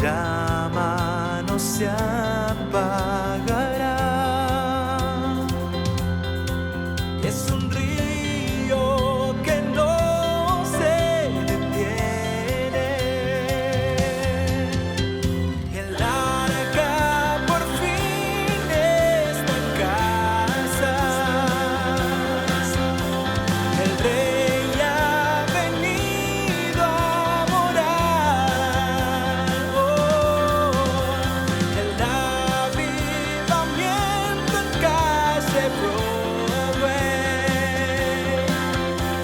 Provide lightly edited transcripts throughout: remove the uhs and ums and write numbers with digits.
llama no se apagará. Es un río que no se detiene. El arca por fin está en casa. El rey ha venido a morar. El avivamiento en calle Broadway.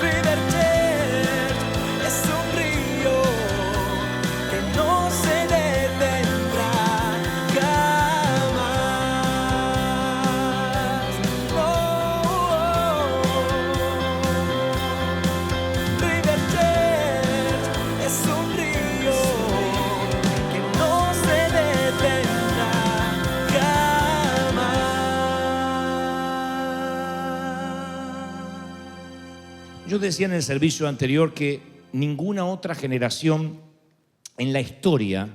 River Church es un río que no se detendrá jamás. No. River Church es un río que no se detendrá jamás. Yo decía en el servicio anterior que ninguna otra generación en la historia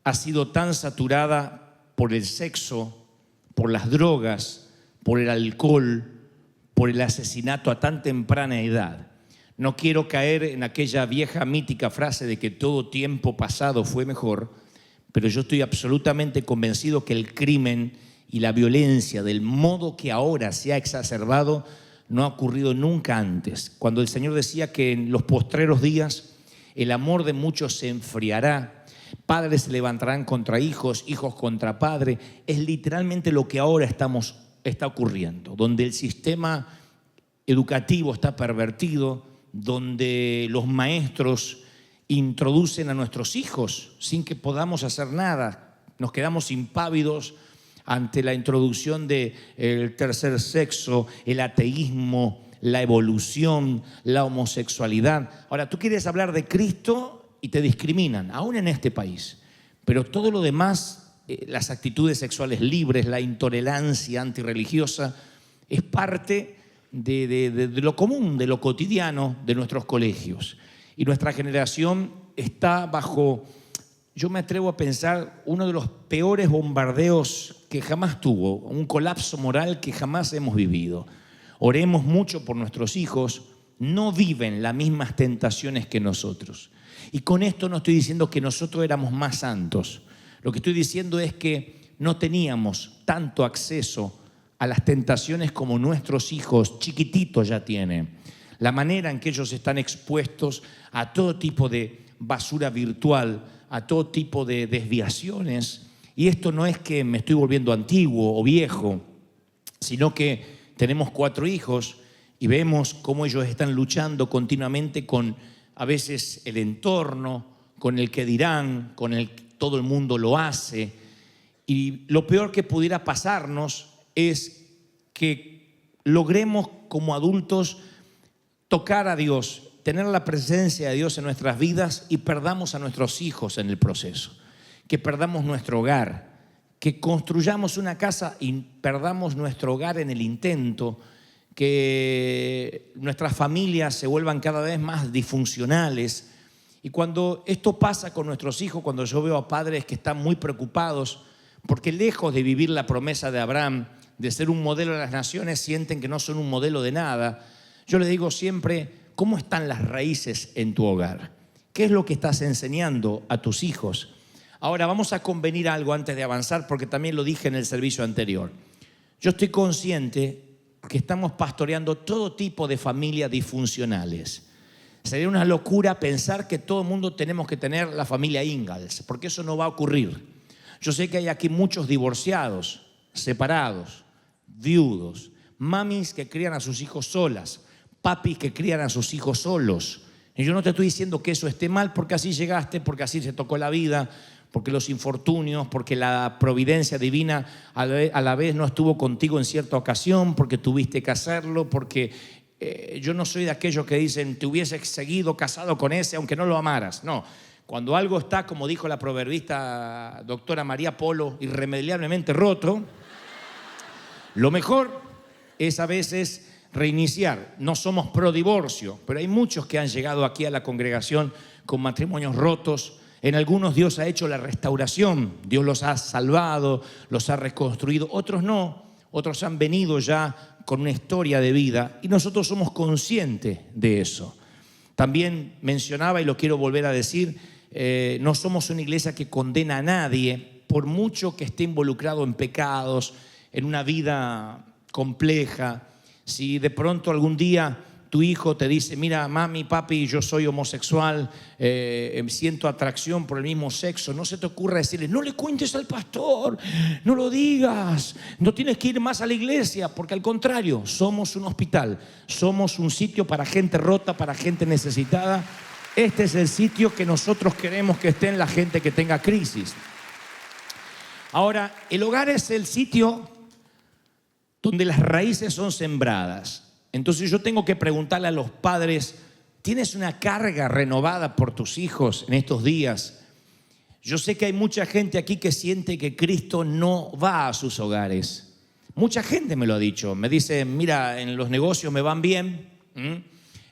ha sido tan saturada por el sexo, por las drogas, por el alcohol, por el asesinato a tan temprana edad. No quiero caer en aquella vieja mítica frase de que todo tiempo pasado fue mejor, pero yo estoy absolutamente convencido que el crimen y la violencia, del modo que ahora se ha exacerbado, no ha ocurrido nunca antes. Cuando el Señor decía que en los postreros días el amor de muchos se enfriará, padres se levantarán contra hijos, hijos contra padres, es literalmente lo que ahora está ocurriendo, donde el sistema educativo está pervertido, donde los maestros introducen a nuestros hijos sin que podamos hacer nada. Nos quedamos impávidos ante la introducción del tercer sexo, el ateísmo, la evolución, la homosexualidad. Ahora, tú quieres hablar de Cristo y te discriminan, aún en este país. Pero todo lo demás, las actitudes sexuales libres, la intolerancia antirreligiosa, es parte de lo común, de lo cotidiano de nuestros colegios. Y nuestra generación está bajo, yo me atrevo a pensar, uno de los peores bombardeos que jamás tuvo, un colapso moral que jamás hemos vivido. Oremos mucho por nuestros hijos, no viven las mismas tentaciones que nosotros. Y con esto no estoy diciendo que nosotros éramos más santos. Lo que estoy diciendo es que no teníamos tanto acceso a las tentaciones como nuestros hijos chiquititos ya tienen. La manera en que ellos están expuestos a todo tipo de basura virtual, a todo tipo de desviaciones. Y esto no es que me estoy volviendo antiguo o viejo, sino que tenemos 4 hijos y vemos cómo ellos están luchando continuamente con a veces el entorno, con el que dirán, con el que todo el mundo lo hace. Y lo peor que pudiera pasarnos es que logremos como adultos tocar a Dios, tener la presencia de Dios en nuestras vidas y perdamos a nuestros hijos en el proceso. Que perdamos nuestro hogar, que construyamos una casa y perdamos nuestro hogar en el intento, que nuestras familias se vuelvan cada vez más disfuncionales. Y cuando esto pasa con nuestros hijos, cuando yo veo a padres que están muy preocupados, porque lejos de vivir la promesa de Abraham, de ser un modelo de las naciones, sienten que no son un modelo de nada, yo les digo siempre, ¿cómo están las raíces en tu hogar? ¿Qué es lo que estás enseñando a tus hijos? Ahora vamos a convenir algo antes de avanzar, porque también lo dije en el servicio anterior. Yo estoy consciente que estamos pastoreando todo tipo de familias disfuncionales. Sería una locura pensar que todo el mundo tenemos que tener la familia Ingalls, porque eso no va a ocurrir. Yo sé que hay aquí muchos divorciados, separados, viudos, mamis que crían a sus hijos solas, papis que crían a sus hijos solos. Y yo no te estoy diciendo que eso esté mal, porque así llegaste, porque así se tocó la vida, porque los infortunios, porque la providencia divina a la vez no estuvo contigo en cierta ocasión, porque tuviste que hacerlo, porque yo no soy de aquellos que dicen te hubieses seguido casado con ese aunque no lo amaras. No, cuando algo está, como dijo la proverbista doctora María Polo, irremediablemente roto, lo mejor es a veces reiniciar. No somos pro divorcio, pero hay muchos que han llegado aquí a la congregación con matrimonios rotos, En algunos Dios ha hecho la restauración, Dios los ha salvado, los ha reconstruido. Otros no, otros han venido ya con una historia de vida y nosotros somos conscientes de eso. También mencionaba, y lo quiero volver a decir, no somos una iglesia que condena a nadie, por mucho que esté involucrado en pecados, en una vida compleja. Si de pronto algún día tu hijo te dice, mira, mami, papi, yo soy homosexual, siento atracción por el mismo sexo, no se te ocurra decirle, no le cuentes al pastor, no lo digas, no tienes que ir más a la iglesia, porque al contrario, somos un hospital, somos un sitio para gente rota, para gente necesitada. Este es el sitio que nosotros queremos que esté en la gente que tenga crisis. Ahora, el hogar es el sitio donde las raíces son sembradas. Entonces yo tengo que preguntarle a los padres, ¿tienes una carga renovada por tus hijos en estos días? Yo sé que hay mucha gente aquí que siente que Cristo no va a sus hogares. Mucha gente me lo ha dicho. Me dice, mira, en los negocios me van bien,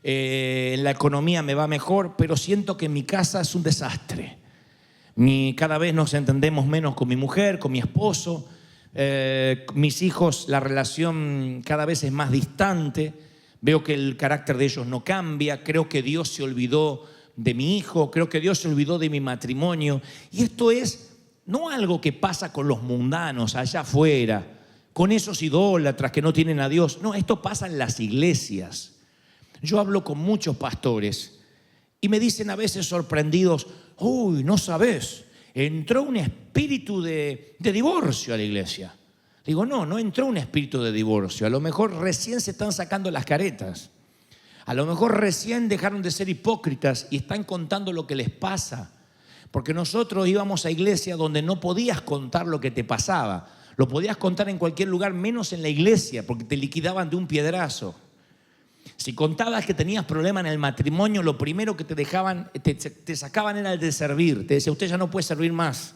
en la economía me va mejor, pero siento que mi casa es un desastre. Cada vez nos entendemos menos con mi mujer, con mi esposo. Mis hijos, la relación cada vez es más distante. Veo que el carácter de ellos no cambia. Creo que Dios se olvidó de mi hijo. Creo que Dios se olvidó de mi matrimonio. Y esto es no algo que pasa con los mundanos allá afuera, con esos idólatras que no tienen a Dios. No, esto pasa en las iglesias. Yo hablo con muchos pastores y me dicen a veces sorprendidos, uy, no sabes, entró un espíritu de divorcio a la iglesia. Digo, no entró un espíritu de divorcio. A lo mejor recién se están sacando las caretas. A lo mejor recién dejaron de ser hipócritas y están contando lo que les pasa. Porque nosotros íbamos a iglesia donde no podías contar lo que te pasaba. Lo podías contar en cualquier lugar, menos en la iglesia, porque te liquidaban de un piedrazo. Si contabas que tenías problema en el matrimonio, lo primero que te sacaban era el de servir. Te decía, usted ya no puede servir más.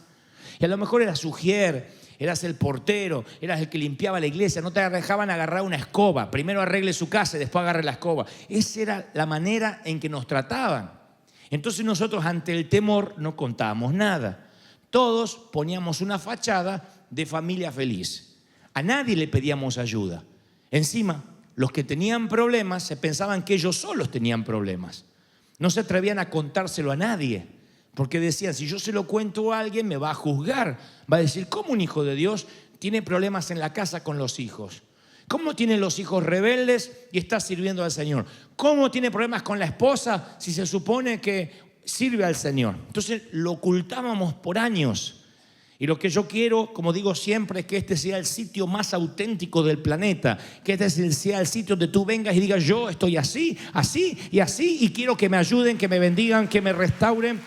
Y a lo mejor eras ujier, eras el portero, eras el que limpiaba la iglesia. No te dejaban agarrar una escoba. Primero arregle su casa y después agarre la escoba. Esa era la manera en que nos trataban. Entonces nosotros ante el temor no contábamos nada. Todos poníamos una fachada de familia feliz. A nadie le pedíamos ayuda. Encima, los que tenían problemas se pensaban que ellos solos tenían problemas. No se atrevían a contárselo a nadie, porque decían, si yo se lo cuento a alguien me va a juzgar. Va a decir, ¿cómo un hijo de Dios tiene problemas en la casa con los hijos? ¿Cómo tienen los hijos rebeldes y está sirviendo al Señor? ¿Cómo tiene problemas con la esposa si se supone que sirve al Señor? Entonces lo ocultábamos por años. Y lo que yo quiero, como digo siempre, es que este sea el sitio más auténtico del planeta. Que este sea el sitio donde tú vengas y digas, yo estoy así, así y así. Y quiero que me ayuden, que me bendigan, que me restauren,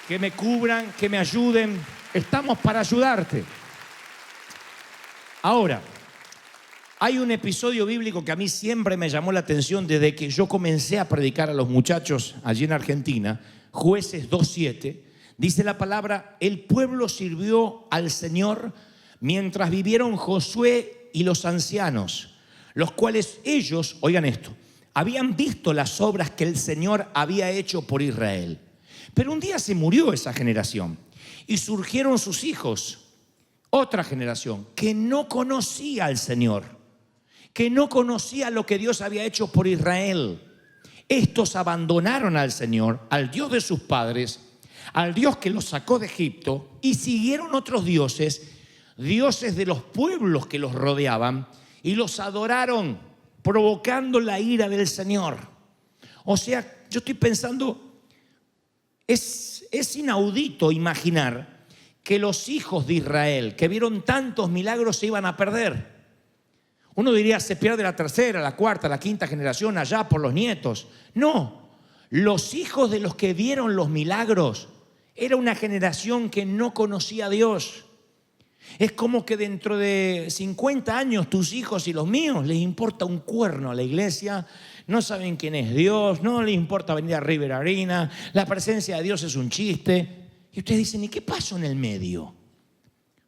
que me cubran, que me ayuden. Estamos para ayudarte. Ahora, hay un episodio bíblico que a mí siempre me llamó la atención desde que yo comencé a predicar a los muchachos allí en Argentina. Jueces 2:7. Dice la palabra, el pueblo sirvió al Señor mientras vivieron Josué y los ancianos, los cuales ellos, oigan esto, habían visto las obras que el Señor había hecho por Israel. Pero un día se murió esa generación y surgieron sus hijos, otra generación que no conocía al Señor, que no conocía lo que Dios había hecho por Israel. Estos abandonaron al Señor, al Dios de sus padres, al Dios que los sacó de Egipto, y siguieron otros dioses, dioses de los pueblos que los rodeaban, y los adoraron, provocando la ira del Señor. O sea, yo estoy pensando, es inaudito imaginar que los hijos de Israel, que vieron tantos milagros, se iban a perder. Uno diría, se pierde la tercera, la cuarta, la quinta generación allá por los nietos. No, los hijos de los que vieron los milagros era una generación que no conocía a Dios. Es como que dentro de 50 años tus hijos y los míos les importa un cuerno a la iglesia, no saben quién es Dios, no les importa venir a River Arena, la presencia de Dios es un chiste. Y ustedes dicen, ¿y qué pasó en el medio?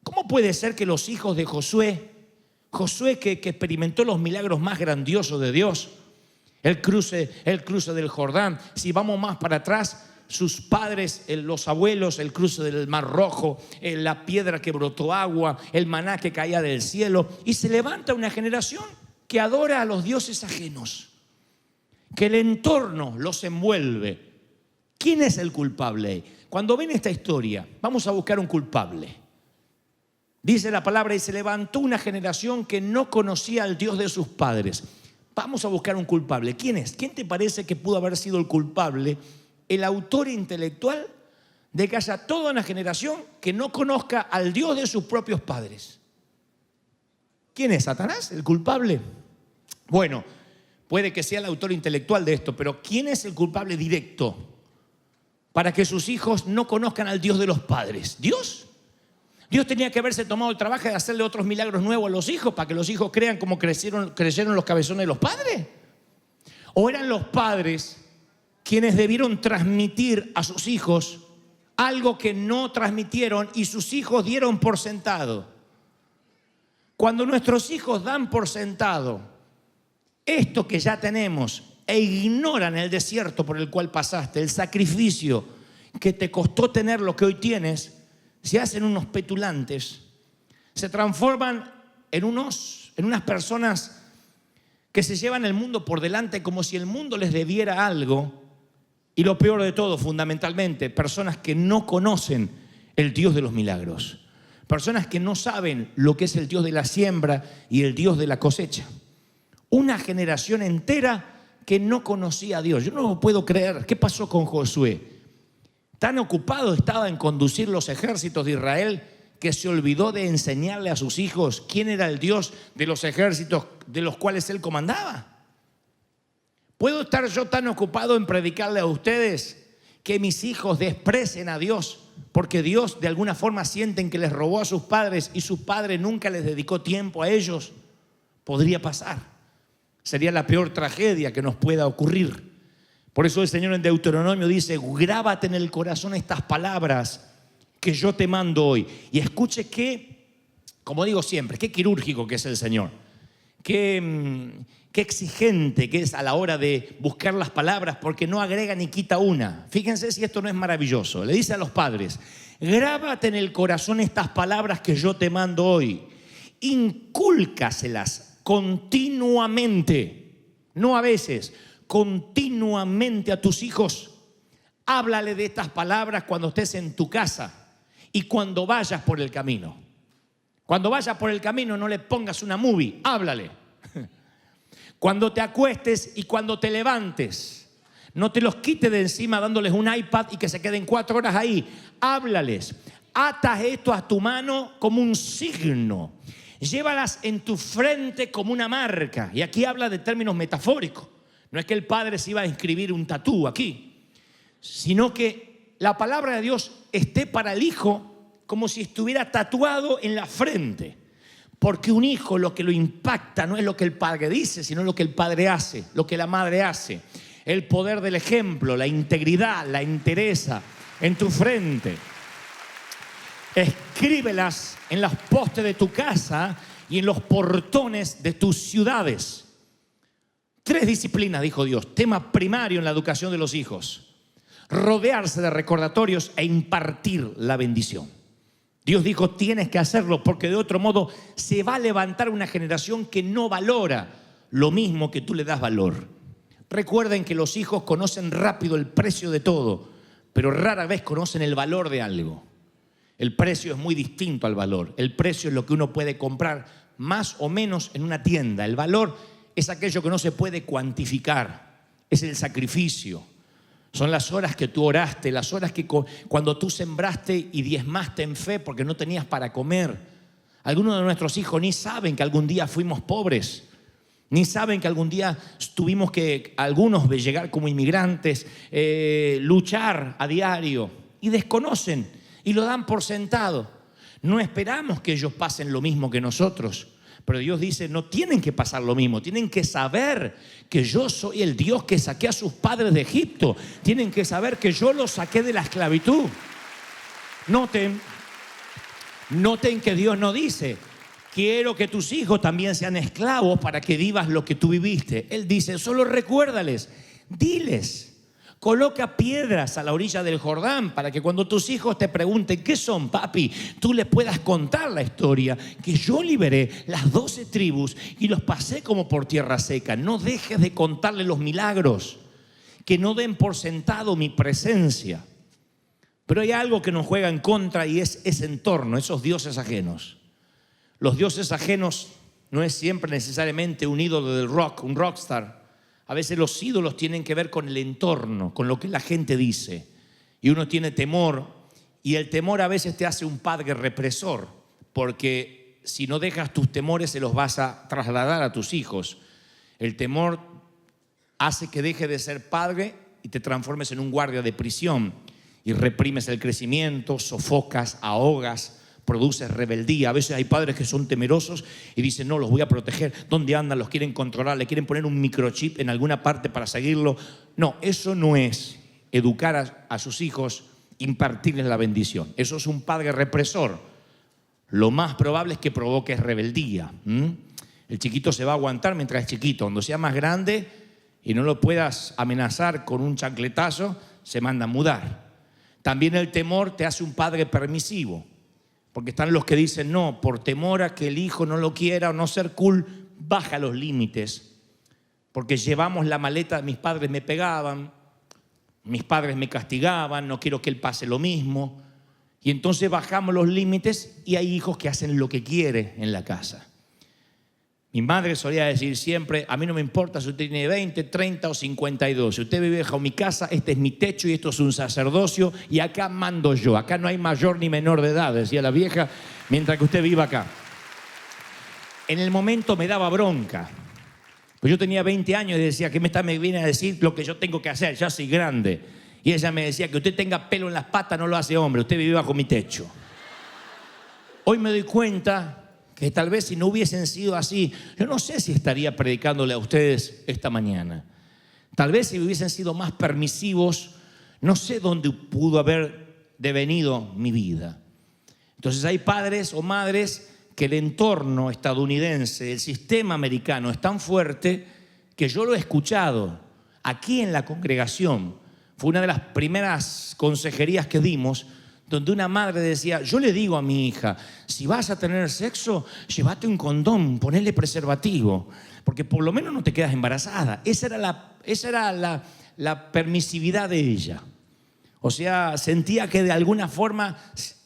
¿Cómo puede ser que los hijos de Josué que experimentó los milagros más grandiosos de Dios, el cruce del Jordán, si vamos más para atrás, sus padres, los abuelos, el cruce del Mar Rojo, la piedra que brotó agua, el maná que caía del cielo. Y se levanta una generación que adora a los dioses ajenos, que el entorno los envuelve. ¿Quién es el culpable? Cuando ven esta historia, vamos a buscar un culpable. Dice la palabra, y se levantó una generación que no conocía al Dios de sus padres. Vamos a buscar un culpable. ¿Quién es? ¿Quién te parece que pudo haber sido el culpable? El autor intelectual de que haya toda una generación que no conozca al Dios de sus propios padres. ¿Quién es? ¿Satanás? ¿El culpable? Bueno, puede que sea el autor intelectual de esto, pero ¿quién es el culpable directo para que sus hijos no conozcan al Dios de los padres? ¿Dios? Dios tenía que haberse tomado el trabajo de hacerle otros milagros nuevos a los hijos para que los hijos crean como creyeron los cabezones de los padres. ¿O eran los padres quienes debieron transmitir a sus hijos algo que no transmitieron y sus hijos dieron por sentado? Cuando nuestros hijos dan por sentado esto que ya tenemos e ignoran el desierto por el cual pasaste, el sacrificio que te costó tener lo que hoy tienes, se hacen unos petulantes, se transforman en unas personas que se llevan el mundo por delante como si el mundo les debiera algo. Y lo peor de todo, fundamentalmente, personas que no conocen el Dios de los milagros, personas que no saben lo que es el Dios de la siembra y el Dios de la cosecha. Una generación entera que no conocía a Dios. Yo no lo puedo creer. ¿Qué pasó con Josué? Tan ocupado estaba en conducir los ejércitos de Israel que se olvidó de enseñarle a sus hijos quién era el Dios de los ejércitos de los cuales él comandaba. ¿Puedo estar yo tan ocupado en predicarle a ustedes que mis hijos desprecien a Dios porque Dios de alguna forma sienten que les robó a sus padres y su padre nunca les dedicó tiempo a ellos? Podría pasar. Sería la peor tragedia que nos pueda ocurrir. Por eso el Señor en Deuteronomio dice: grábate en el corazón estas palabras que yo te mando hoy. Y escuche que, como digo siempre, qué quirúrgico que es el Señor. Qué exigente que es a la hora de buscar las palabras, porque no agrega ni quita una. Fíjense si esto no es maravilloso. Le dice a los padres: grábate en el corazón estas palabras que yo te mando hoy. Incúlcaselas continuamente, no a veces, continuamente a tus hijos. Háblale de estas palabras cuando estés en tu casa y cuando vayas por el camino. Cuando vayas por el camino no le pongas una movie, háblale. Cuando te acuestes y cuando te levantes, no te los quites de encima dándoles un iPad y que se queden 4 horas ahí. Háblales. Atas esto a tu mano como un signo. Llévalas en tu frente como una marca. Y aquí habla de términos metafóricos. No es que el padre se iba a inscribir un tatú aquí, sino que la palabra de Dios esté para el hijo como si estuviera tatuado en la frente. Porque un hijo lo que lo impacta no es lo que el padre dice, sino lo que el padre hace, lo que la madre hace. El poder del ejemplo, la integridad, la entereza en tu frente. Escríbelas en los postes de tu casa y en los portones de tus ciudades. 3 disciplinas, dijo Dios, tema primario en la educación de los hijos: rodearse de recordatorios e impartir la bendición. Dios dijo: tienes que hacerlo, porque de otro modo se va a levantar una generación que no valora lo mismo que tú le das valor. Recuerden que los hijos conocen rápido el precio de todo, pero rara vez conocen el valor de algo. El precio es muy distinto al valor. El precio es lo que uno puede comprar más o menos en una tienda. El valor es aquello que no se puede cuantificar. Es el sacrificio. Son las horas que tú oraste, las horas que cuando tú sembraste y diezmaste en fe porque no tenías para comer. Algunos de nuestros hijos ni saben que algún día fuimos pobres, ni saben que algún día tuvimos que, algunos de llegar como inmigrantes, luchar a diario, y desconocen y lo dan por sentado. No esperamos que ellos pasen lo mismo que nosotros. Pero Dios dice: no tienen que pasar lo mismo, tienen que saber que yo soy el Dios que saqué a sus padres de Egipto. Tienen que saber que yo los saqué de la esclavitud. Noten que Dios no dice: quiero que tus hijos también sean esclavos para que vivas lo que tú viviste. Él dice: solo recuérdales, diles, Coloca piedras a la orilla del Jordán para que cuando tus hijos te pregunten ¿qué son, papi?, tú les puedas contar la historia, que yo liberé las 12 tribus y los pasé como por tierra seca. No dejes de contarle los milagros, que no den por sentado mi presencia. Pero hay algo que nos juega en contra y es ese entorno, esos dioses ajenos. Los dioses ajenos no es siempre necesariamente un ídolo del rock, un rockstar. A veces los ídolos tienen que ver con el entorno, con lo que la gente dice. Y uno tiene temor, y el temor a veces te hace un padre represor, porque si no dejas tus temores se los vas a trasladar a tus hijos. El temor hace que dejes de ser padre y te transformes en un guardia de prisión, y reprimes el crecimiento, sofocas, ahogas, produces rebeldía. A veces hay padres que son temerosos y dicen, no, los voy a proteger. ¿Dónde andan? Los quieren controlar, le quieren poner un microchip en alguna parte para seguirlo. No, eso no es educar a sus hijos, impartirles la bendición. Eso es un padre represor. Lo más probable es que provoques rebeldía. El chiquito se va a aguantar mientras es chiquito. Cuando sea más grande y no lo puedas amenazar con un chancletazo, se manda a mudar. También el temor te hace un padre permisivo. Porque están los que dicen, no, por temor a que el hijo no lo quiera o no ser cool, baja los límites. Porque llevamos la maleta, mis padres me pegaban, mis padres me castigaban, no quiero que él pase lo mismo. Y entonces bajamos los límites y hay hijos que hacen lo que quiere en la casa. Mi madre solía decir siempre, a mí no me importa si usted tiene 20, 30 o 52. Si usted vive bajo mi casa, este es mi techo y esto es un sacerdocio y acá mando yo. Acá no hay mayor ni menor de edad, decía la vieja, mientras que usted viva acá. En el momento me daba bronca. Pues yo tenía 20 años y decía, ¿qué me viene a decir lo que yo tengo que hacer? Ya soy grande. Y ella me decía, que usted tenga pelo en las patas no lo hace hombre, usted vive bajo mi techo. Hoy me doy cuenta que tal vez si no hubiesen sido así, yo no sé si estaría predicándole a ustedes esta mañana. Tal vez si hubiesen sido más permisivos, no sé dónde pudo haber devenido mi vida. Entonces hay padres o madres que el entorno estadounidense, el sistema americano es tan fuerte que yo lo he escuchado aquí en la congregación. Fue una de las primeras consejerías que dimos, donde una madre decía, yo le digo a mi hija, si vas a tener sexo, llévate un condón, ponele preservativo, porque por lo menos no te quedas embarazada. Esa era la permisividad de ella. O sea, sentía que de alguna forma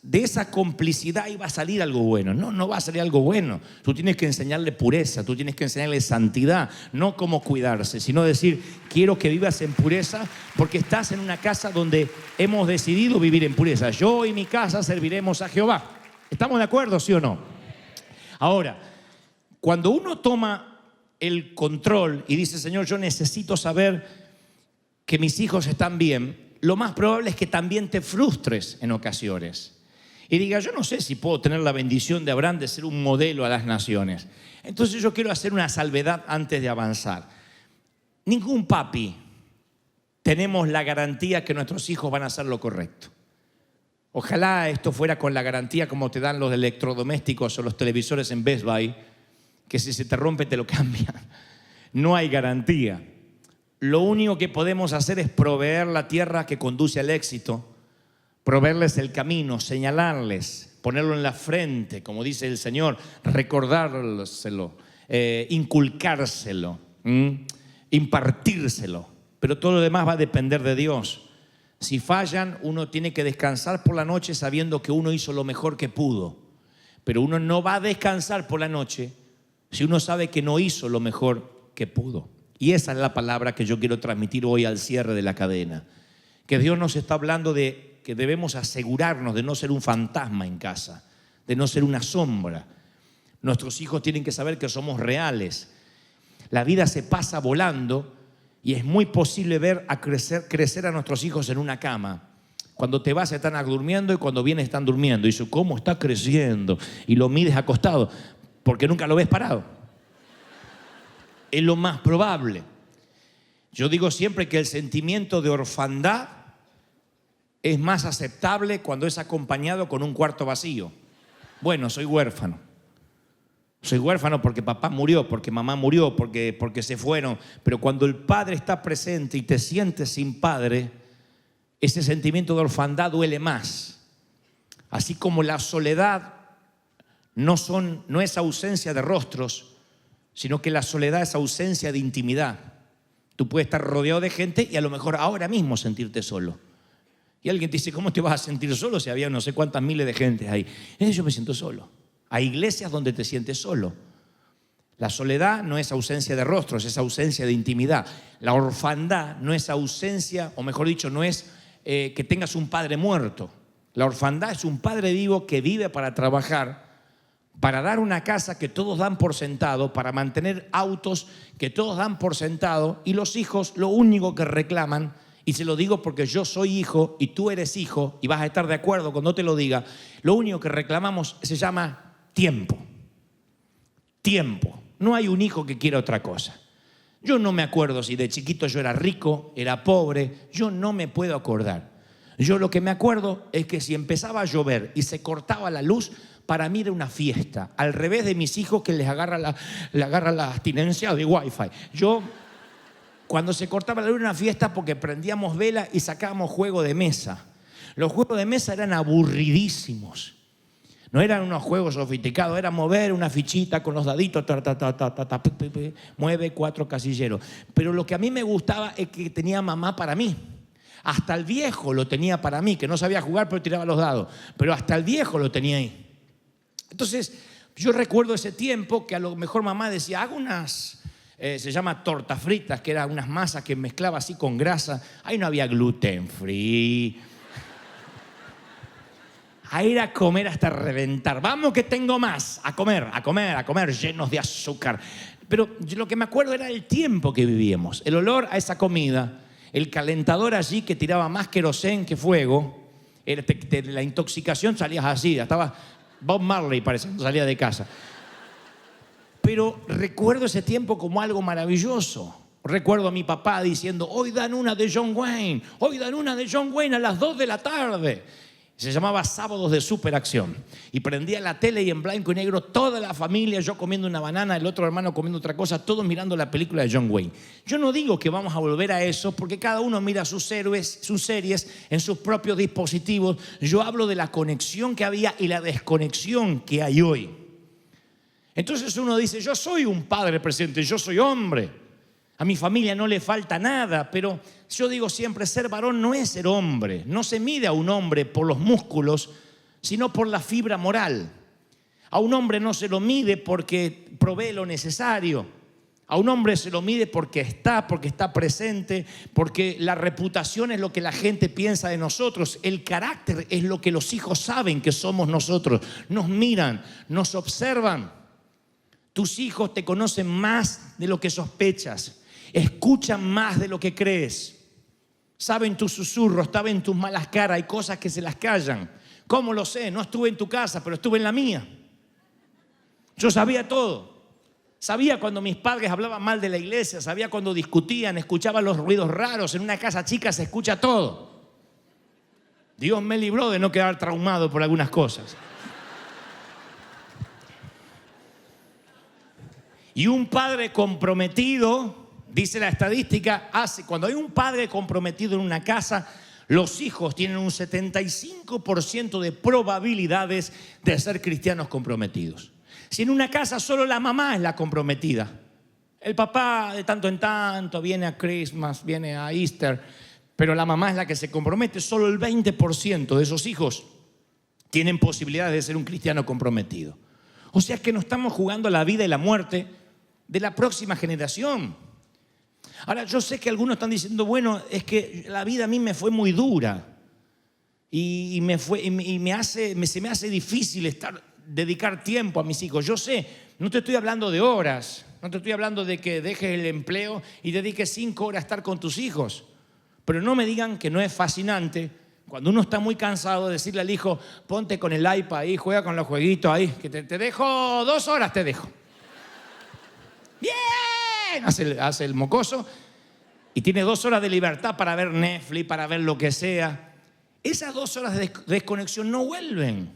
de esa complicidad iba a salir algo bueno. No, no va a salir algo bueno. Tú tienes que enseñarle pureza, tú tienes que enseñarle santidad, no cómo cuidarse, sino decir, quiero que vivas en pureza porque estás en una casa donde hemos decidido vivir en pureza. Yo y mi casa serviremos a Jehová. ¿Estamos de acuerdo, sí o no? Ahora, cuando uno toma el control y dice, Señor, yo necesito saber que mis hijos están bien, lo más probable es que también te frustres en ocasiones. Y diga, yo no sé si puedo tener la bendición de Abraham de ser un modelo a las naciones. Entonces yo quiero hacer una salvedad antes de avanzar. Ningún papi tenemos la garantía que nuestros hijos van a hacer lo correcto. Ojalá esto fuera con la garantía como te dan los electrodomésticos o los televisores en Best Buy, que si se te rompe te lo cambian. No hay garantía. Lo único que podemos hacer es proveer la tierra que conduce al éxito, proveerles el camino, señalarles, ponerlo en la frente, como dice el Señor, recordárselo, inculcárselo, impartírselo. Pero todo lo demás va a depender de Dios. Si fallan, uno tiene que descansar por la noche sabiendo que uno hizo lo mejor que pudo. Pero uno no va a descansar por la noche si uno sabe que no hizo lo mejor que pudo. Y esa es la palabra que yo quiero transmitir hoy al cierre de la cadena. Que Dios nos está hablando de que debemos asegurarnos de no ser un fantasma en casa, de no ser una sombra. Nuestros hijos tienen que saber que somos reales. La vida se pasa volando y es muy posible ver crecer a nuestros hijos en una cama. Cuando te vas están durmiendo y cuando vienes están durmiendo. Y dices, ¿cómo está creciendo? Y lo mides acostado porque nunca lo ves parado. Es lo más probable. Yo digo siempre que el sentimiento de orfandad es más aceptable cuando es acompañado con un cuarto vacío. Bueno, soy huérfano. Soy huérfano porque papá murió, porque mamá murió, porque se fueron. Pero cuando el padre está presente y te sientes sin padre, ese sentimiento de orfandad duele más. Así como la soledad no es ausencia de rostros, sino que la soledad es ausencia de intimidad. Tú puedes estar rodeado de gente y a lo mejor ahora mismo sentirte solo. Y alguien te dice, ¿cómo te vas a sentir solo si había no sé cuántas miles de gente ahí? Yo me siento solo. Hay iglesias donde te sientes solo. La soledad no es ausencia de rostros, es ausencia de intimidad. La orfandad no es ausencia, o mejor dicho, no es que tengas un padre muerto. La orfandad es un padre vivo que vive para trabajar, para dar una casa que todos dan por sentado, para mantener autos que todos dan por sentado, y los hijos lo único que reclaman, y se lo digo porque yo soy hijo y tú eres hijo, y vas a estar de acuerdo cuando te lo diga, lo único que reclamamos se llama tiempo. Tiempo. No hay un hijo que quiera otra cosa. Yo no me acuerdo si de chiquito yo era rico, era pobre, yo no me puedo acordar. Yo lo que me acuerdo es que si empezaba a llover y se cortaba la luz, para mí era una fiesta. Al revés de mis hijos que les agarra la abstinencia de Wi-Fi. Yo, cuando se cortaba la luz, era una fiesta porque prendíamos vela y sacábamos juego de mesa. Los juegos de mesa eran aburridísimos. No eran unos juegos sofisticados, era mover una fichita con los daditos, mueve 4 casilleros. Pero lo que a mí me gustaba es que tenía mamá para mí. Hasta el viejo lo tenía para mí, que no sabía jugar pero tiraba los dados. Pero hasta el viejo lo tenía ahí. Entonces, yo recuerdo ese tiempo que a lo mejor mamá decía, hago unas, se llama tortas fritas, que eran unas masas que mezclaba así con grasa. Ahí no había gluten free. A ir a comer hasta reventar. Vamos que tengo más. A comer, llenos de azúcar. Pero lo que me acuerdo era el tiempo que vivíamos. El olor a esa comida. El calentador allí que tiraba más querosén que fuego. La intoxicación salías así. Estaba Bob Marley, parece, salía de casa. Pero recuerdo ese tiempo como algo maravilloso. Recuerdo a mi papá diciendo, hoy dan una de John Wayne. Hoy dan una de John Wayne a las 2 de la tarde. Se llamaba Sábados de Superacción. Y prendía la tele y en blanco y negro toda la familia, yo comiendo una banana, el otro hermano comiendo otra cosa, todos mirando la película de John Wayne. Yo no digo que vamos a volver a eso porque cada uno mira sus series en sus propios dispositivos. Yo hablo de la conexión que había y la desconexión que hay hoy. Entonces uno dice, yo soy un padre presente, yo soy hombre. A mi familia no le falta nada, pero yo digo siempre, ser varón no es ser hombre. No se mide a un hombre por los músculos, sino por la fibra moral. A un hombre no se lo mide porque provee lo necesario. A un hombre se lo mide porque está presente, porque la reputación es lo que la gente piensa de nosotros. El carácter es lo que los hijos saben que somos nosotros. Nos miran, nos observan. Tus hijos te conocen más de lo que sospechas. Escuchan más de lo que crees. Saben tus susurros, saben tus malas caras. Hay cosas que se las callan. ¿Cómo lo sé? No estuve en tu casa, pero estuve en la mía. Yo sabía todo. Sabía cuando mis padres hablaban mal de la iglesia. Sabía cuando discutían, escuchaba los ruidos raros. En una casa chica se escucha todo. Dios me libró de no quedar traumado por algunas cosas. Y un padre comprometido, dice la estadística, cuando hay un padre comprometido en una casa, los hijos tienen un 75% de probabilidades de ser cristianos comprometidos. Si en una casa solo la mamá es la comprometida, el papá de tanto en tanto viene a Christmas, viene a Easter, pero la mamá es la que se compromete, solo el 20% de esos hijos tienen posibilidades de ser un cristiano comprometido. O sea que nos estamos jugando la vida y la muerte de la próxima generación. Ahora, yo sé que algunos están diciendo, bueno, es que la vida a mí me fue muy dura y se me hace difícil dedicar tiempo a mis hijos. Yo sé, no te estoy hablando de horas, no te estoy hablando de que dejes el empleo y dediques 5 horas a estar con tus hijos. Pero no me digan que no es fascinante cuando uno está muy cansado de decirle al hijo, ponte con el iPad ahí, juega con los jueguitos ahí, que te dejo 2 horas, te dejo. ¡Bien! Hace el mocoso y tiene 2 horas de libertad para ver Netflix, para ver lo que sea. Esas 2 horas de desconexión no vuelven.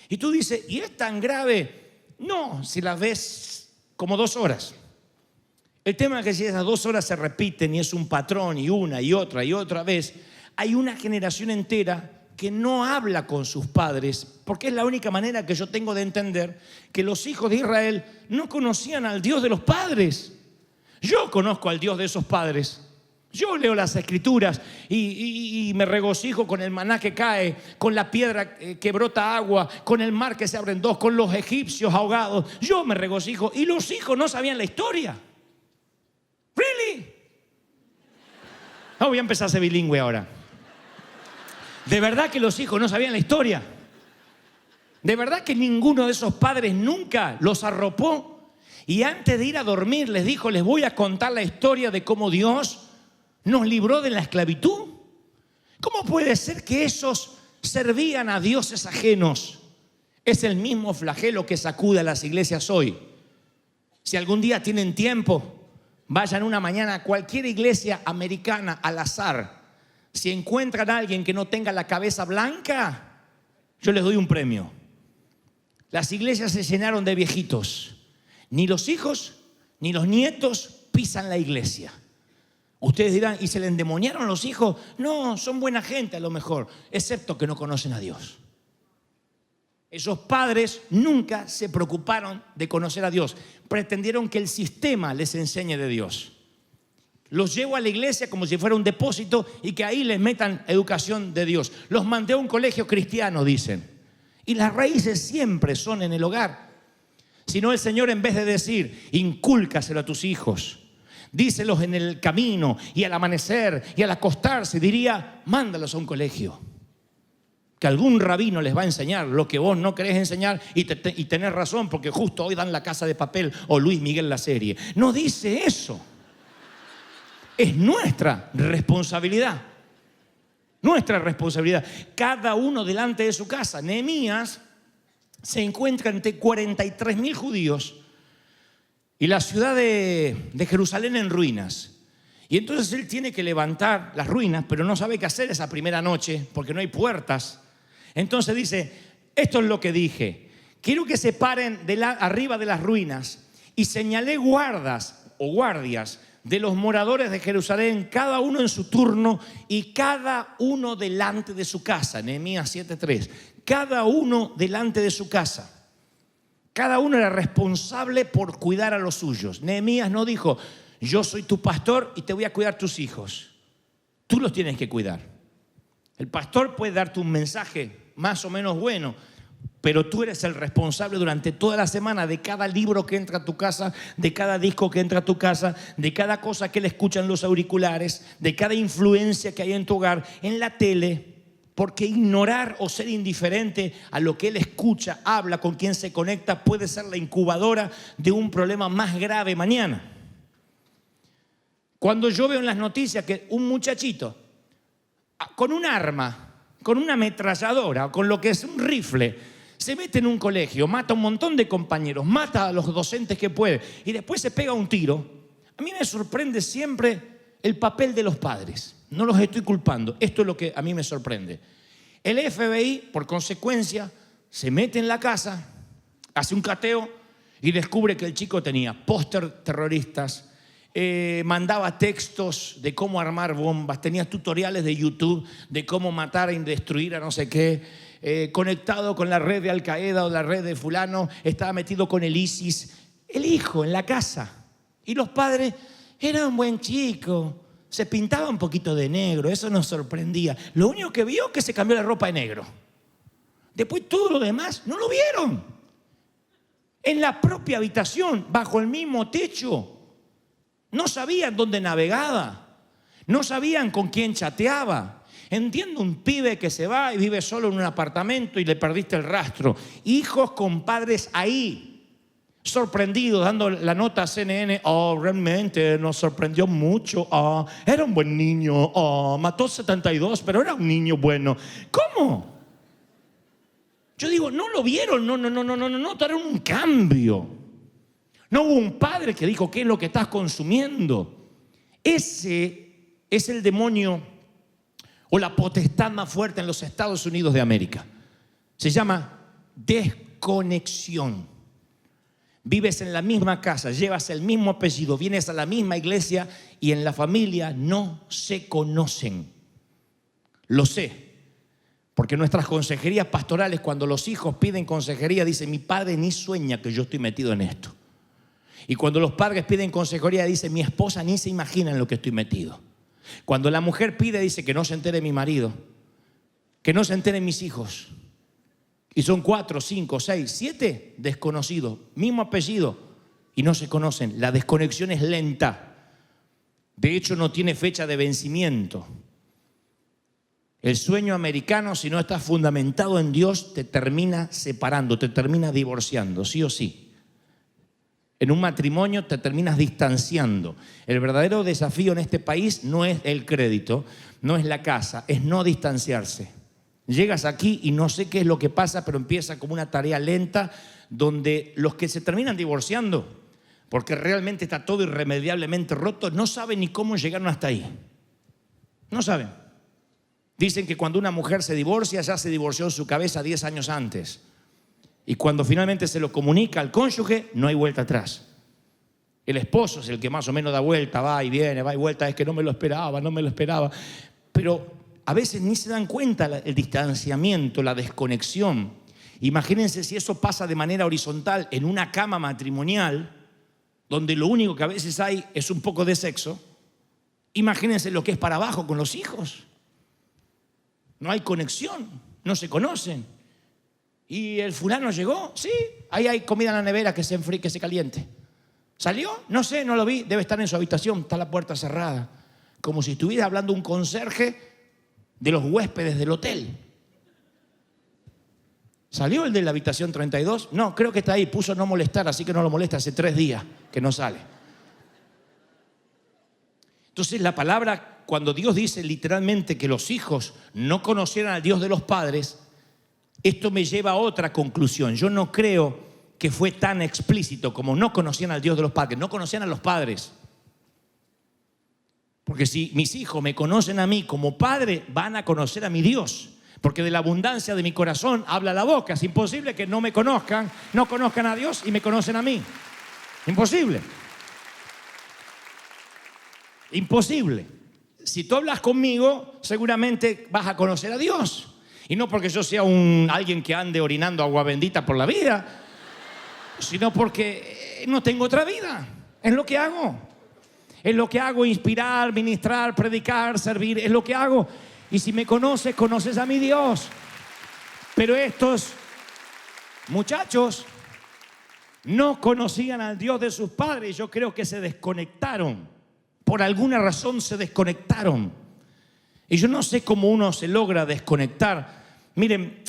Y tú dices, ¿y es tan grave No, si las ves como 2 horas. El tema es que si esas 2 horas se repiten y es un patrón y una y otra vez, hay una generación entera que no habla con sus padres, porque es la única manera que yo tengo de entender que los hijos de Israel no conocían al Dios de los padres. Yo conozco al Dios de esos padres. Yo leo las escrituras y me regocijo con el maná que cae, con la piedra que brota agua, con el mar que se abre en dos, con los egipcios ahogados. Yo me regocijo y los hijos no sabían la historia. ¿Really? No, voy a empezar a ser bilingüe ahora. De verdad que los hijos no sabían la historia. De verdad que ninguno de esos padres nunca los arropó y antes de ir a dormir les dijo: les voy a contar la historia de cómo Dios nos libró de la esclavitud. ¿Cómo puede ser que esos servían a dioses ajenos? Es el mismo flagelo que sacude a las iglesias hoy. Si algún día tienen tiempo, vayan una mañana a cualquier iglesia americana al azar. Si encuentran a alguien que no tenga la cabeza blanca, yo les doy un premio. Las iglesias se llenaron de viejitos. Ni los hijos ni los nietos pisan la iglesia. Ustedes dirán: ¿y se le endemoniaron los hijos? No, son buena gente a lo mejor, excepto que no conocen a Dios. Esos padres nunca se preocuparon de conocer a Dios. Pretendieron que el sistema les enseñe de Dios. Los llevo a la iglesia como si fuera un depósito y que ahí les metan educación de Dios. Los mandé a un colegio cristiano, dicen. Y las raíces siempre son en el hogar. Si no, el Señor, en vez de decir: incúlcaselo a tus hijos, díselos en el camino y al amanecer y al acostarse, diría: mándalos a un colegio, que algún rabino les va a enseñar lo que vos no querés enseñar y tenés razón, porque justo hoy dan La Casa de Papel o Luis Miguel la serie. No dice eso. Es nuestra responsabilidad. Nuestra responsabilidad. Cada uno delante de su casa. Nehemías se encuentra entre 43.000 judíos y la ciudad de Jerusalén en ruinas. Y entonces él tiene que levantar las ruinas, pero no sabe qué hacer esa primera noche porque no hay puertas. Entonces dice: esto es lo que dije. Quiero que se paren arriba de las ruinas y señalé guardas o guardias de los moradores de Jerusalén, cada uno en su turno y cada uno delante de su casa. Nehemías 7:3. Cada uno delante de su casa. Cada uno era responsable por cuidar a los suyos. Nehemías no dijo: yo soy tu pastor y te voy a cuidar tus hijos. Tú los tienes que cuidar. El pastor puede darte un mensaje más o menos bueno, pero tú eres el responsable durante toda la semana de cada libro que entra a tu casa, de cada disco que entra a tu casa, de cada cosa que le escuchan los auriculares, de cada influencia que hay en tu hogar, en la tele. Porque ignorar o ser indiferente a lo que él escucha, habla, con quien se conecta, puede ser la incubadora de un problema más grave mañana. Cuando yo veo en las noticias que un muchachito con un arma, con una ametralladora o con lo que es un rifle, se mete en un colegio, mata a un montón de compañeros, mata a los docentes que puede y después se pega un tiro, a mí me sorprende siempre el papel de los padres. No los estoy culpando, esto es lo que a mí me sorprende. El FBI, por consecuencia, se mete en la casa, hace un cateo y descubre que el chico tenía póster terroristas, mandaba textos de cómo armar bombas, tenía tutoriales de YouTube de cómo matar y destruir a no sé qué, conectado con la red de Al Qaeda o la red de fulano, estaba metido con el ISIS. El hijo en la casa. Y los padres: era un buen chico, se pintaba un poquito de negro, eso nos sorprendía. Lo único que vio es que se cambió la ropa de negro. Después todo lo demás no lo vieron. En la propia habitación, bajo el mismo techo. No sabían dónde navegaba, no sabían con quién chateaba. Entiendo un pibe que se va y vive solo en un apartamento y le perdiste el rastro. Hijos con padres ahí, sorprendidos, dando la nota a CNN: oh, realmente nos sorprendió mucho, oh, era un buen niño, oh, mató 72, pero era un niño bueno. ¿Cómo? Yo digo: no lo vieron, no notaron un cambio. No hubo un padre que dijo: ¿qué es lo que estás consumiendo? Ese es el demonio o la potestad más fuerte en los Estados Unidos de América. Se llama desconexión. vives en la misma casa, llevas el mismo apellido, vienes a la misma iglesia y en la familia no se conocen. Lo sé, porque nuestras consejerías pastorales, cuando los hijos piden consejería, dicen: mi padre ni sueña que yo estoy metido en esto. Y cuando los padres piden consejería, dicen: mi esposa ni se imagina en lo que estoy metido. Cuando la mujer pide, dice: que no se entere mi marido, que no se enteren mis hijos. Y son 4, 5, 6, 7 desconocidos, mismo apellido, y no se conocen. La desconexión es lenta. De hecho, no tiene fecha de vencimiento. El sueño americano, si no está fundamentado en Dios, te termina separando, te termina divorciando, sí o sí. En un matrimonio te terminas distanciando. El verdadero desafío en este país no es el crédito, no es la casa, es no distanciarse. Llegas aquí y no sé qué es lo que pasa, pero empieza como una tarea lenta donde los que se terminan divorciando, porque realmente está todo irremediablemente roto, no saben ni cómo llegaron hasta ahí. No saben. Dicen que cuando una mujer se divorcia, ya se divorció en su cabeza 10 años antes. Y cuando finalmente se lo comunica al cónyuge, no hay vuelta atrás. El esposo es el que más o menos da vuelta, va y viene, va y vuelta, es que no me lo esperaba, no me lo esperaba. Pero a veces ni se dan cuenta el distanciamiento, la desconexión. Imagínense si eso pasa de manera horizontal en una cama matrimonial, donde lo único que a veces hay es un poco de sexo. Imagínense lo que es para abajo con los hijos. No hay conexión, no se conocen. ¿Y el fulano llegó? Sí, ahí hay comida en la nevera que se enfríe, que se caliente. ¿Salió? No sé, no lo vi, debe estar en su habitación, está la puerta cerrada. Como si estuviera hablando un conserje de los huéspedes del hotel. ¿Salió el de la habitación 32? No, creo que está ahí, puso no molestar, así que no lo molesta, hace 3 días que no sale. Entonces la palabra, cuando Dios dice literalmente que los hijos no conocieran al Dios de los padres, esto me lleva a otra conclusión. Yo no creo que fue tan explícito como no conocían al Dios de los padres, no conocían a los padres. Porque si mis hijos me conocen a mí como padre, van a conocer a mi Dios. Porque de la abundancia de mi corazón habla la boca. Es imposible que no me conozcan, no conozcan a Dios y me conocen a mí. Imposible. Imposible. Si tú hablas conmigo, seguramente vas a conocer a Dios. Y no porque yo sea alguien que ande orinando agua bendita por la vida, sino porque no tengo otra vida. Es lo que hago. Es lo que hago: inspirar, ministrar, predicar, servir. Es lo que hago. Y si me conoces, conoces a mi Dios. Pero estos muchachos no conocían al Dios de sus padres. Yo creo que se desconectaron. Por alguna razón se desconectaron. Y yo no sé cómo uno se logra desconectar. Miren,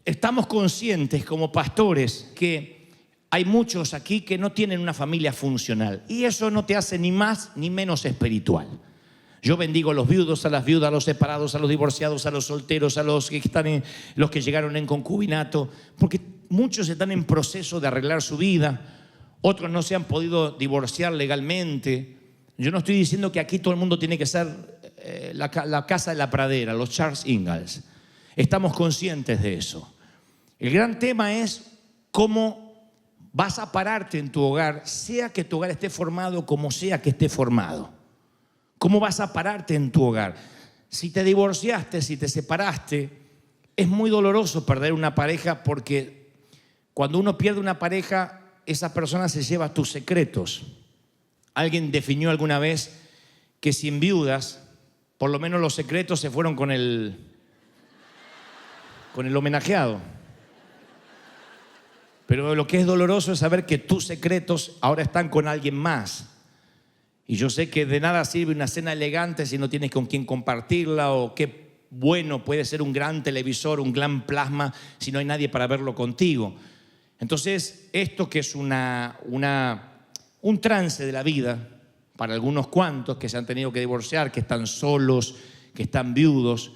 estamos conscientes como pastores que hay muchos aquí que no tienen una familia funcional. Y eso no te hace ni más ni menos espiritual. Yo bendigo a los viudos, a las viudas, a los separados, a los divorciados, a los solteros, a los que los que llegaron en concubinato, porque muchos están en proceso de arreglar su vida, otros no se han podido divorciar legalmente. Yo no estoy diciendo que aquí todo el mundo tiene que ser la casa de la pradera, los Charles Ingalls. Estamos conscientes de eso. El gran tema es cómo vas a pararte en tu hogar, sea que tu hogar esté formado como sea que esté formado. ¿Cómo vas a pararte en tu hogar? Si te divorciaste, si te separaste, es muy doloroso perder una pareja, porque cuando uno pierde una pareja, esa persona se lleva tus secretos. Alguien definió alguna vez que si enviudas, por lo menos los secretos se fueron con el homenajeado. Pero lo que es doloroso es saber que tus secretos ahora están con alguien más. Y yo sé que de nada sirve una cena elegante si no tienes con quién compartirla, o qué bueno puede ser un gran televisor, un gran plasma, si no hay nadie para verlo contigo. Entonces, esto que es un trance de la vida, para algunos cuantos que se han tenido que divorciar, que están solos, que están viudos,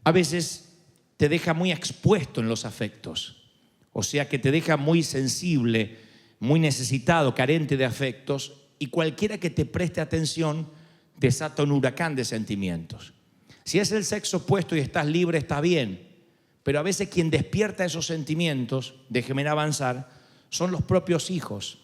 a veces te deja muy expuesto en los afectos. O sea que te deja muy sensible, muy necesitado, carente de afectos, y cualquiera que te preste atención desata un huracán de sentimientos. Si es el sexo opuesto y estás libre, está bien, pero a veces quien despierta esos sentimientos, déjeme avanzar, son los propios hijos.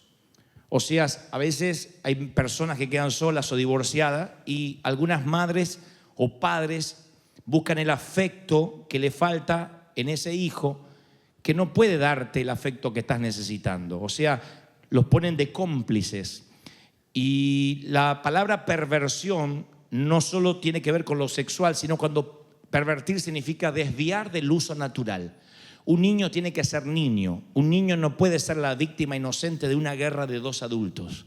O sea, a veces hay personas que quedan solas o divorciadas y algunas madres o padres buscan el afecto que le falta en ese hijo que no puede darte el afecto que estás necesitando. O sea, los ponen de cómplices. Y la palabra perversión no solo tiene que ver con lo sexual, sino cuando pervertir significa desviar del uso natural. Un niño tiene que ser niño. Un niño no puede ser la víctima inocente de una guerra de dos adultos.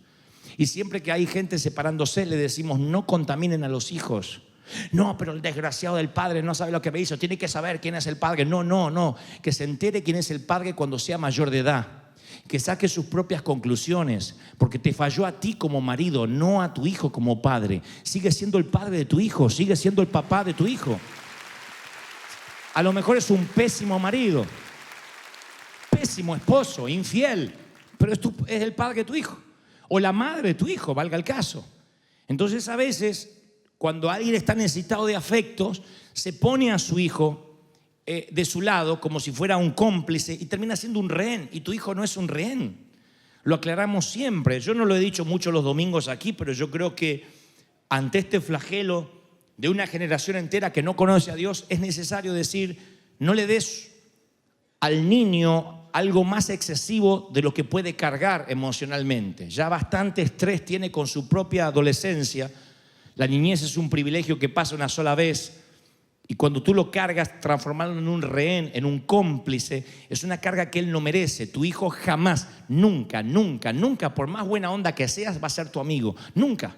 Y siempre que hay gente separándose, le decimos, no contaminen a los hijos. No, pero el desgraciado del padre no sabe lo que me hizo. Tiene que saber quién es el padre. No. Que se entere quién es el padre cuando sea mayor de edad. Que saque sus propias conclusiones. Porque te falló a ti como marido, no a tu hijo como padre. Sigue siendo el padre de tu hijo. Sigue siendo el papá de tu hijo. A lo mejor es un pésimo marido, pésimo esposo, infiel, pero es el padre de tu hijo o la madre de tu hijo, valga el caso. Entonces a veces cuando alguien está necesitado de afectos, se pone a su hijo de su lado como si fuera un cómplice y termina siendo un rehén, y tu hijo no es un rehén. Lo aclaramos siempre. Yo no lo he dicho mucho los domingos aquí, pero yo creo que ante este flagelo de una generación entera que no conoce a Dios, es necesario decir, no le des al niño algo más excesivo de lo que puede cargar emocionalmente. Ya bastante estrés tiene con su propia adolescencia. La niñez es un privilegio que pasa una sola vez, y cuando tú lo cargas transformándolo en un rehén, en un cómplice, es una carga que él no merece. Tu hijo jamás, nunca, por más buena onda que seas, va a ser tu amigo. Nunca.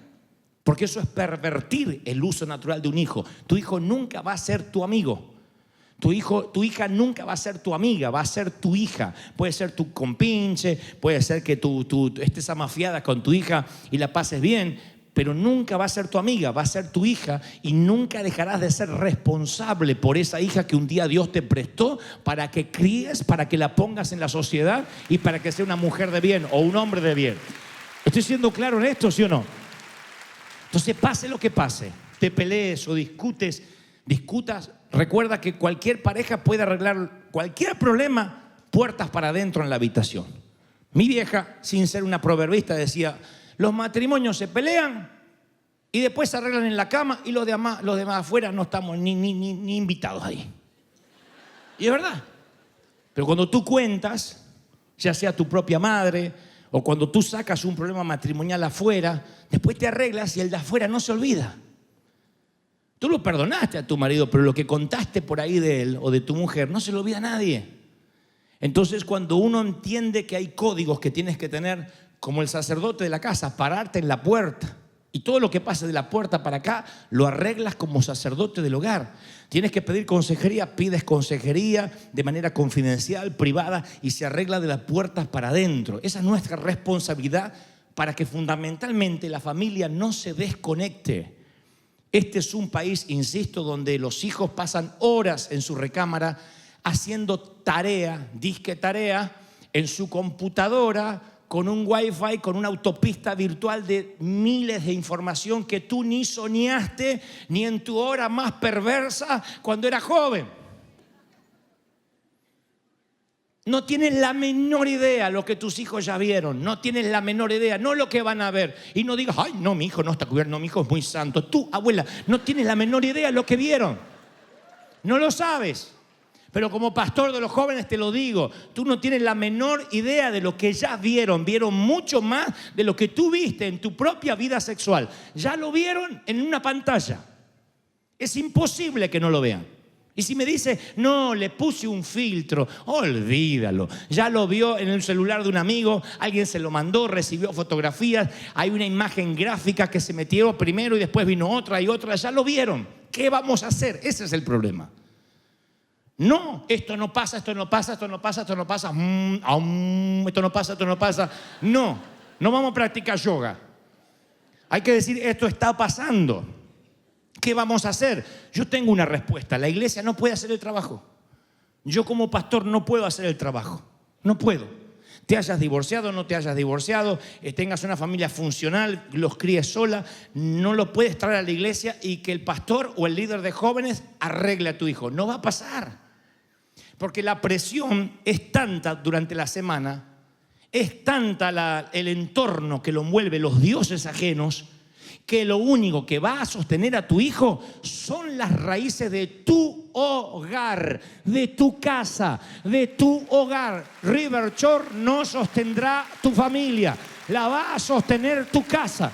Porque eso es pervertir el uso natural de un hijo. Tu hijo nunca va a ser tu amigo. Tu hija nunca va a ser tu amiga, va a ser tu hija. Puede ser tu compinche, puede ser que tú estés amafiada con tu hija y la pases bien, pero nunca va a ser tu amiga, va a ser tu hija, y nunca dejarás de ser responsable por esa hija que un día Dios te prestó para que críes, para que la pongas en la sociedad y para que sea una mujer de bien o un hombre de bien. ¿Estoy siendo claro en esto, sí o no? Entonces, pase lo que pase, te pelees o discutas, recuerda que cualquier pareja puede arreglar cualquier problema puertas para adentro en la habitación. Mi vieja, sin ser una proverbista, decía, los matrimonios se pelean y después se arreglan en la cama, y los demás afuera no estamos ni invitados ahí. Y es verdad. Pero cuando tú cuentas, ya sea tu propia madre, o cuando tú sacas un problema matrimonial afuera, después te arreglas y el de afuera no se olvida. Tú lo perdonaste a tu marido, pero lo que contaste por ahí de él o de tu mujer no se lo olvida a nadie. Entonces, cuando uno entiende que hay códigos que tienes que tener, como el sacerdote de la casa, pararte en la puerta, y todo lo que pase de la puerta para acá lo arreglas como sacerdote del hogar. Tienes que pedir consejería, pides consejería de manera confidencial, privada, y se arregla de las puertas para adentro. Esa es nuestra responsabilidad para que fundamentalmente la familia no se desconecte. Este es un país, insisto, donde los hijos pasan horas en su recámara haciendo disque tarea, en su computadora, con un wifi, con una autopista virtual de miles de información que tú ni soñaste ni en tu hora más perversa cuando eras joven. No tienes la menor idea lo que tus hijos ya vieron. No tienes la menor idea, no lo que van a ver. Y no digas, ay, no, mi hijo no está cubierto, no, mi hijo es muy santo. Tú, abuela, no tienes la menor idea lo que vieron. No lo sabes. Pero como pastor de los jóvenes te lo digo, tú no tienes la menor idea de lo que ya vieron. Vieron mucho más de lo que tú viste en tu propia vida sexual. Ya lo vieron en una pantalla. Es imposible que no lo vean. Y si me dice, no, le puse un filtro, olvídalo. Ya lo vio en el celular de un amigo, alguien se lo mandó, recibió fotografías, hay una imagen gráfica que se metió primero y después vino otra y otra. Ya lo vieron. ¿Qué vamos a hacer? Ese es el problema. No, esto no pasa, esto no pasa, esto no pasa, esto no pasa, esto no pasa, esto no pasa. No vamos a practicar yoga. Hay que decir, esto está pasando. ¿Qué vamos a hacer? Yo tengo una respuesta. La iglesia no puede hacer el trabajo. Yo como pastor no puedo hacer el trabajo. No puedo. Te hayas divorciado, no te hayas divorciado, tengas una familia funcional, los críes sola, no lo puedes traer a la iglesia y que el pastor o el líder de jóvenes arregle a tu hijo. No va a pasar. Porque la presión es tanta durante la semana Es tanta el entorno que lo envuelve, los dioses ajenos, que lo único que va a sostener a tu hijo son las raíces de tu hogar, de tu casa, de tu hogar. River Shore no sostendrá tu familia, la va a sostener tu casa.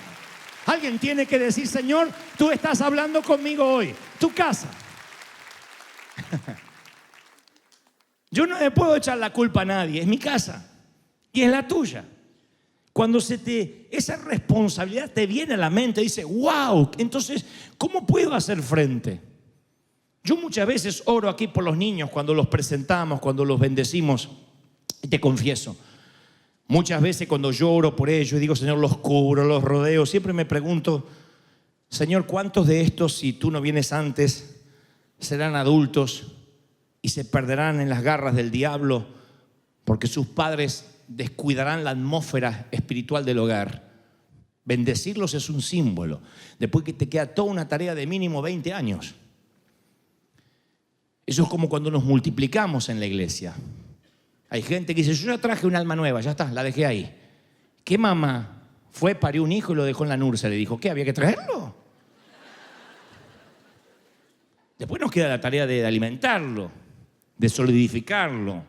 Alguien tiene que decir: Señor, tú estás hablando conmigo hoy. Tu casa. Yo no le puedo echar la culpa a nadie, es mi casa y es la tuya. Cuando esa responsabilidad te viene a la mente, dice: wow, entonces, ¿cómo puedo hacer frente? Yo muchas veces oro aquí por los niños cuando los presentamos, cuando los bendecimos. Y te confieso, muchas veces cuando yo oro por ellos y digo: Señor, los cubro, los rodeo, siempre me pregunto: Señor, ¿cuántos de estos, si tú no vienes antes, serán adultos y se perderán en las garras del diablo porque sus padres descuidarán la atmósfera espiritual del hogar? Bendecirlos es un símbolo. Después que te queda toda una tarea de mínimo 20 años. Eso es como cuando nos multiplicamos en la iglesia. Hay gente que dice: yo ya traje un alma nueva, ya está, la dejé ahí. ¿Qué mamá fue, parió un hijo y lo dejó en la nursery? Le dijo: ¿qué? ¿Había que traerlo? Después nos queda la tarea de alimentarlo, de solidificarlo,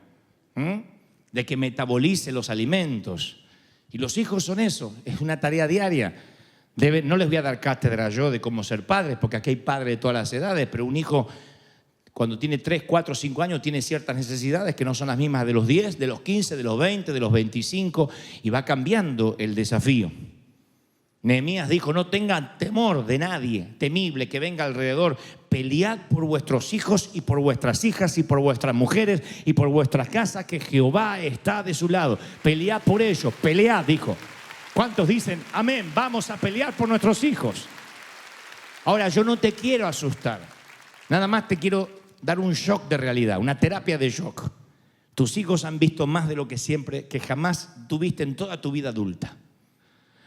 de que metabolice los alimentos. Y los hijos son eso, es una tarea diaria. No les voy a dar cátedra yo de cómo ser padres, porque aquí hay padres de todas las edades, pero un hijo cuando tiene 3, 4, 5 años tiene ciertas necesidades que no son las mismas de los 10, de los 15, de los 20, de los 25, y va cambiando el desafío. Nehemías dijo: no tengan temor de nadie temible que venga alrededor. Pelead por vuestros hijos y por vuestras hijas y por vuestras mujeres y por vuestras casas, que Jehová está de su lado. Pelead por ellos, pelead, dijo. ¿Cuántos dicen amén? Vamos a pelear por nuestros hijos. Ahora, yo no te quiero asustar, nada más te quiero dar un shock de realidad, una terapia de shock. Tus hijos han visto más de lo que jamás tuviste en toda tu vida adulta.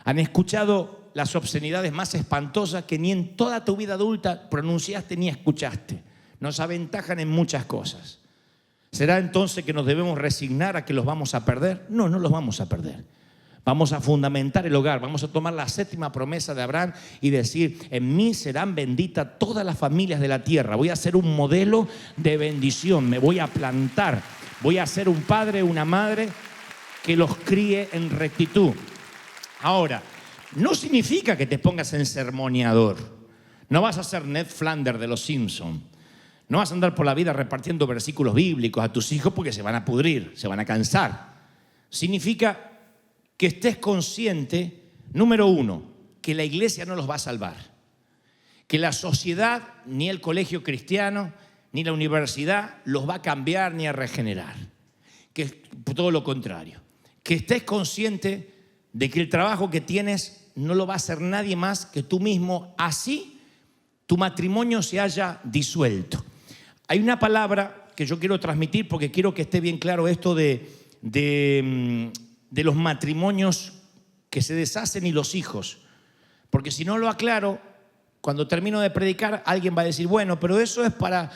Han escuchado las obscenidades más espantosas que ni en toda tu vida adulta pronunciaste ni escuchaste. Nos aventajan en muchas cosas. ¿Será entonces que nos debemos resignar a que los vamos a perder? No, no los vamos a perder. Vamos a fundamentar el hogar, vamos a tomar la 7ª promesa de Abraham y decir: en mí serán benditas todas las familias de la tierra. Voy a ser un modelo de bendición, me voy a plantar, voy a ser un padre, una madre que los críe en rectitud. Ahora, no significa que te pongas en sermoneador. No vas a ser Ned Flanders de los Simpsons. No vas a andar por la vida repartiendo versículos bíblicos a tus hijos porque se van a pudrir, se van a cansar. Significa que estés consciente, número 1, que la iglesia no los va a salvar. Que la sociedad, ni el colegio cristiano, ni la universidad los va a cambiar ni a regenerar. Que todo lo contrario. Que estés consciente de que el trabajo que tienes no lo va a hacer nadie más que tú mismo, así tu matrimonio se haya disuelto. Hay una palabra que yo quiero transmitir porque quiero que esté bien claro esto de los matrimonios que se deshacen y los hijos. Porque si no lo aclaro, cuando termino de predicar, alguien va a decir: bueno, pero eso es para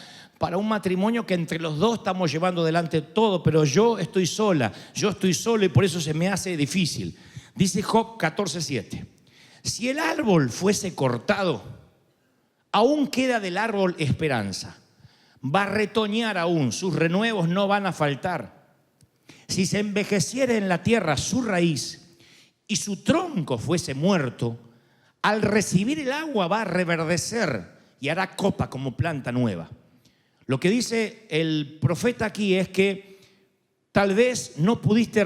un matrimonio que entre los dos estamos llevando adelante todo, pero yo estoy sola, yo estoy solo y por eso se me hace difícil. Dice Job 14:7: si el árbol fuese cortado, aún queda del árbol esperanza. Va a retoñar aún, sus renuevos no van a faltar. Si se envejeciera en la tierra su raíz y su tronco fuese muerto, al recibir el agua va a reverdecer y hará copa como planta nueva. Lo que dice el profeta aquí es que tal vez no pudiste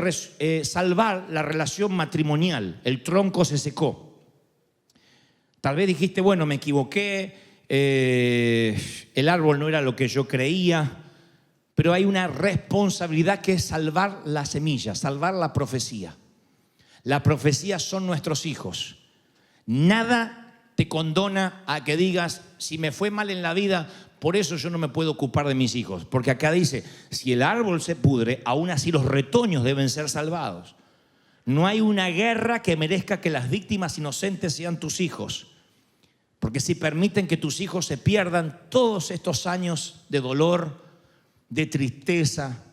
salvar la relación matrimonial, el tronco se secó. Tal vez dijiste: bueno, me equivoqué, el árbol no era lo que yo creía, pero hay una responsabilidad que es salvar la semilla, salvar la profecía. La profecía son nuestros hijos. Nada te condona a que digas: si me fue mal en la vida, por eso yo no me puedo ocupar de mis hijos. Porque acá dice: si el árbol se pudre, aún así los retoños deben ser salvados. No hay una guerra que merezca que las víctimas inocentes sean tus hijos. Porque si permiten que tus hijos se pierdan todos estos años de dolor, de tristeza,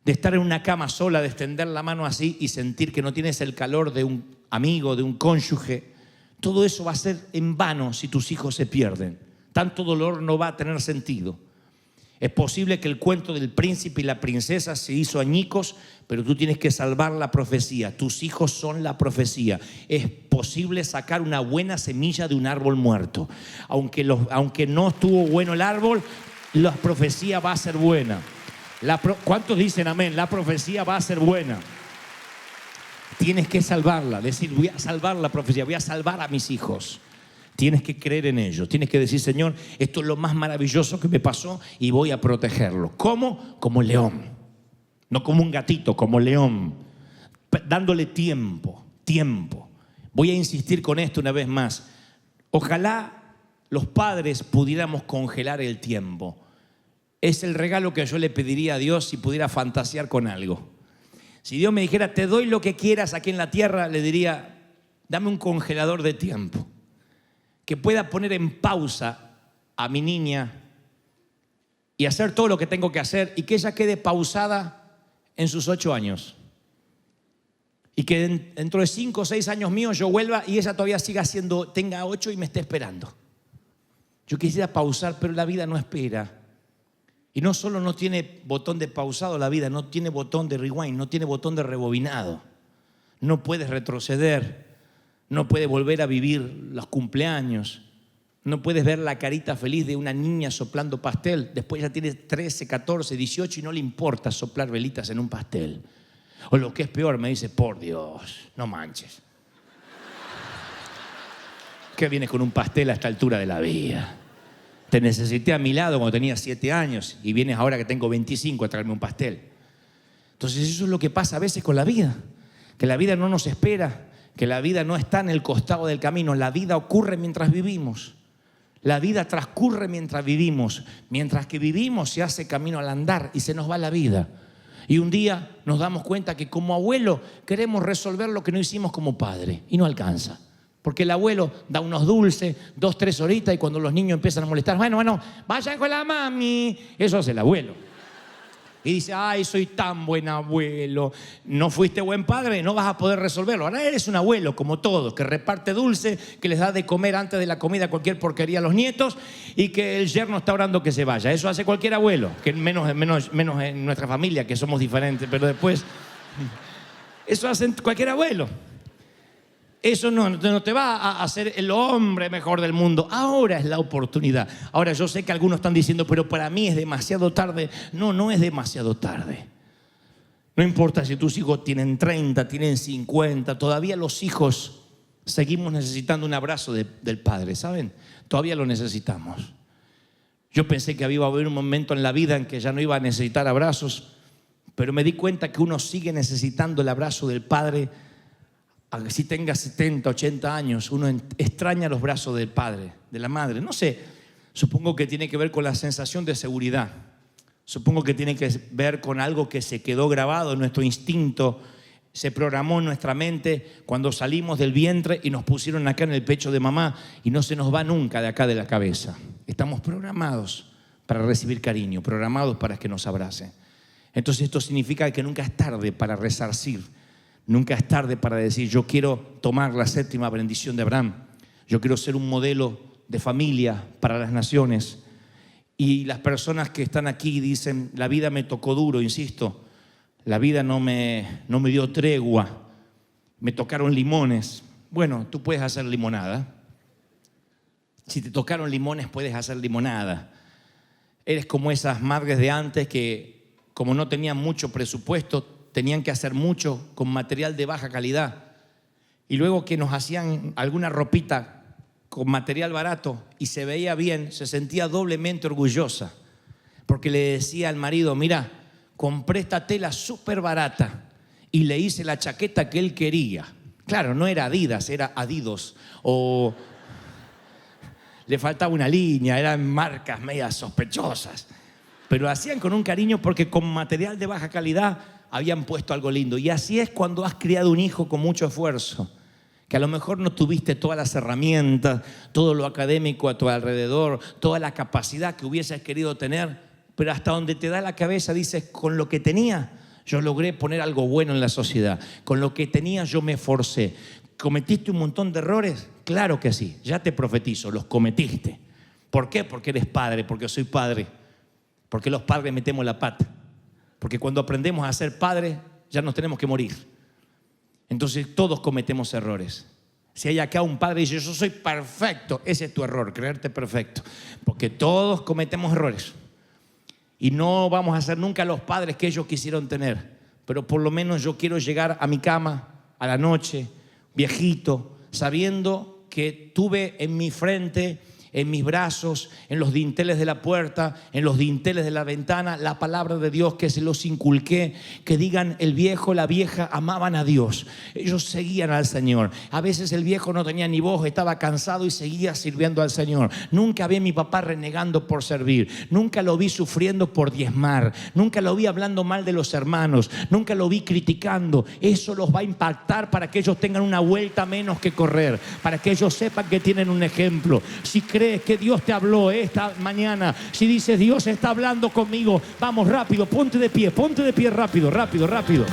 de estar en una cama sola, de extender la mano así y sentir que no tienes el calor de un amigo, de un cónyuge. Todo eso va a ser en vano si tus hijos se pierden. Tanto dolor no va a tener sentido. Es posible que el cuento del príncipe y la princesa se hizo añicos, pero tú tienes que salvar la profecía. Tus hijos son la profecía. Es posible sacar una buena semilla de un árbol muerto. Aunque no estuvo bueno el árbol, la profecía va a ser buena. ¿Cuántos dicen amén? La profecía va a ser buena. Tienes que salvarla, decir, voy a salvar la profecía, voy a salvar a mis hijos. Tienes que creer en ellos, tienes que decir, Señor, esto es lo más maravilloso que me pasó y voy a protegerlo. ¿Cómo? Como león, no como un gatito, como león, dándole tiempo. Voy a insistir con esto una vez más. Ojalá los padres pudiéramos congelar el tiempo. Es el regalo que yo le pediría a Dios si pudiera fantasear con algo. Si Dios me dijera, te doy lo que quieras aquí en la tierra, le diría, dame un congelador de tiempo que pueda poner en pausa a mi niña y hacer todo lo que tengo que hacer y que ella quede pausada en sus 8 años. Y que dentro de 5 o 6 años míos yo vuelva y ella todavía tenga 8 y me esté esperando. Yo quisiera pausar, pero la vida no espera. Y no solo no tiene botón de pausado la vida, no tiene botón de rewind, no tiene botón de rebobinado. No puedes retroceder, no puedes volver a vivir los cumpleaños, no puedes ver la carita feliz de una niña soplando pastel. Después ya tiene 13, 14, 18 y no le importa soplar velitas en un pastel. O lo que es peor, me dice, por Dios, no manches. ¿Qué vienes con un pastel a esta altura de la vida? Te necesité a mi lado cuando tenía 7 años y vienes ahora que tengo 25 a traerme un pastel. Entonces eso es lo que pasa a veces con la vida, que la vida no nos espera, que la vida no está en el costado del camino, la vida ocurre mientras vivimos. La vida transcurre mientras vivimos. Mientras que vivimos se hace camino al andar y se nos va la vida. Y un día nos damos cuenta que como abuelo queremos resolver lo que no hicimos como padre y no alcanza. Porque el abuelo da unos dulces, 2, 3 horitas y cuando los niños empiezan a molestar, bueno, vayan con la mami. Eso hace el abuelo. Y dice, ay, soy tan buen abuelo. No fuiste buen padre, no vas a poder resolverlo. Ahora eres un abuelo como todos, que reparte dulce, que les da de comer antes de la comida cualquier porquería a los nietos y que el yerno está orando que se vaya. Eso hace cualquier abuelo, que menos en nuestra familia, que somos diferentes, pero después eso hace cualquier abuelo. Eso no te va a hacer el hombre mejor del mundo. Ahora es la oportunidad. Ahora yo sé que algunos están diciendo, pero para mí es demasiado tarde. No es demasiado tarde. No importa si tus hijos tienen 30, tienen 50. Todavía los hijos seguimos necesitando un abrazo del padre, ¿saben? Todavía lo necesitamos. Yo pensé que iba a haber un momento en la vida en que ya no iba a necesitar abrazos, pero me di cuenta que uno sigue necesitando el abrazo del padre. Si tenga 70, 80 años, uno extraña los brazos del padre, de la madre. No sé, supongo que tiene que ver con la sensación de seguridad. Supongo que tiene que ver con algo que se quedó grabado en nuestro instinto, se programó en nuestra mente cuando salimos del vientre y nos pusieron acá en el pecho de mamá y no se nos va nunca de acá de la cabeza. Estamos programados para recibir cariño, programados para que nos abracen. Entonces esto significa que nunca es tarde para resarcir. Nunca es tarde para decir, yo quiero tomar la 7ª bendición de Abraham. Yo quiero ser un modelo de familia para las naciones. Y las personas que están aquí dicen, la vida me tocó duro, insisto. La vida no me dio tregua. Me tocaron limones. Bueno, tú puedes hacer limonada. Si te tocaron limones, puedes hacer limonada. Eres como esas madres de antes que, como no tenían mucho presupuesto, tenían que hacer mucho con material de baja calidad. Y luego que nos hacían alguna ropita con material barato y se veía bien, se sentía doblemente orgullosa. Porque le decía al marido, mira, compré esta tela súper barata y le hice la chaqueta que él quería. Claro, no era Adidas, era Adidas. O le faltaba una línea, eran marcas medias sospechosas. Pero lo hacían con un cariño porque con material de baja calidad habían puesto algo lindo. Y así es cuando has criado un hijo con mucho esfuerzo, que a lo mejor no tuviste todas las herramientas, todo lo académico a tu alrededor, toda la capacidad que hubieses querido tener, pero hasta donde te da la cabeza dices, con lo que tenía, Yo logré poner algo bueno en la sociedad. Con lo que tenía yo me esforcé. ¿Cometiste un montón de errores? Claro que sí, ya te profetizo, los cometiste. ¿Por qué? Porque eres padre, porque soy padre. Porque los padres metemos la pata. Porque cuando aprendemos a ser padres, ya nos tenemos que morir. Entonces todos cometemos errores. Si hay acá un padre y dice, yo soy perfecto, ese es tu error, creerte perfecto. Porque todos cometemos errores. Y no vamos a ser nunca los padres que ellos quisieron tener. Pero por lo menos yo quiero llegar a mi cama a la noche, viejito, sabiendo que tuve en mi frente, en mis brazos, en los dinteles de la puerta, en los dinteles de la ventana, la palabra de Dios, que se los inculqué, que digan el viejo, la vieja amaban a Dios. Ellos seguían al Señor. A veces el viejo no tenía ni voz, estaba cansado y seguía sirviendo al Señor. Nunca vi a mi papá renegando por servir. Nunca lo vi sufriendo por diezmar. Nunca lo vi hablando mal de los hermanos. Nunca lo vi criticando. Eso los va a impactar para que ellos tengan una vuelta menos que correr. Para que ellos sepan que tienen un ejemplo. Si crees que Dios te habló esta mañana, si dices Dios está hablando conmigo, vamos rápido, ponte de pie rápido, rápido, rápido.